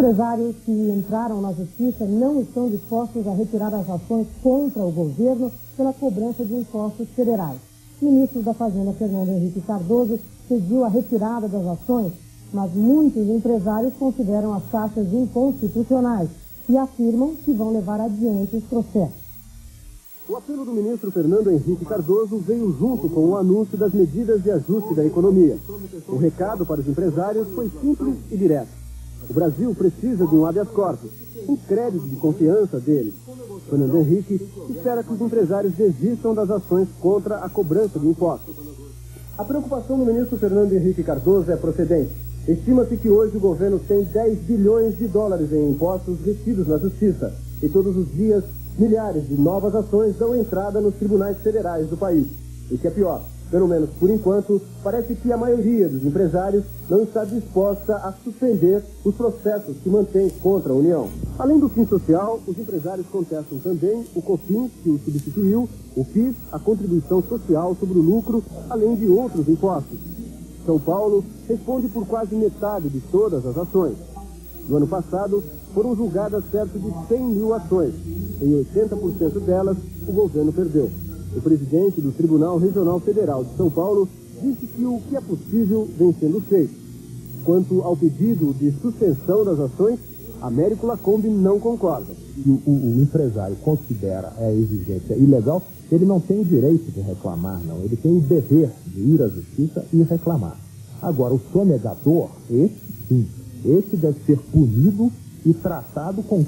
empresários que entraram na justiça não estão dispostos a retirar as ações contra o governo pela cobrança de impostos federais. O ministro da Fazenda, Fernando Henrique Cardoso, pediu a retirada das ações, mas muitos empresários consideram as taxas inconstitucionais e afirmam que vão levar adiante os processos. O apelo do ministro Fernando Henrique Cardoso veio junto com o anúncio das medidas de ajuste da economia. O recado para os empresários foi simples e direto. O Brasil precisa de um habeas corpus, um crédito de confiança deles. Fernando Henrique espera que os empresários desistam das ações contra a cobrança de impostos. A preocupação do ministro Fernando Henrique Cardoso é procedente. Estima-se que hoje o governo tem 10 bilhões de dólares em impostos retidos na justiça. E todos os dias, milhares de novas ações dão entrada nos tribunais federais do país. E que é pior, pelo menos por enquanto, parece que a maioria dos empresários não está disposta a suspender os processos que mantém contra a União. Além do fim social, os empresários contestam também o COFINS, que o substituiu, o PIS, a contribuição social sobre o lucro, além de outros impostos. São Paulo responde por quase metade de todas as ações. No ano passado, foram julgadas perto de 100 mil ações. Em 80% delas, o governo perdeu. O presidente do Tribunal Regional Federal de São Paulo disse que o que é possível vem sendo feito. Quanto ao pedido de suspensão das ações, Américo Lacombe não concorda. O empresário considera a exigência ilegal, ele não tem o direito de reclamar, não. Ele tem o dever de ir à justiça e reclamar. Agora, o sonegador, esse sim, esse deve ser punido e tratado com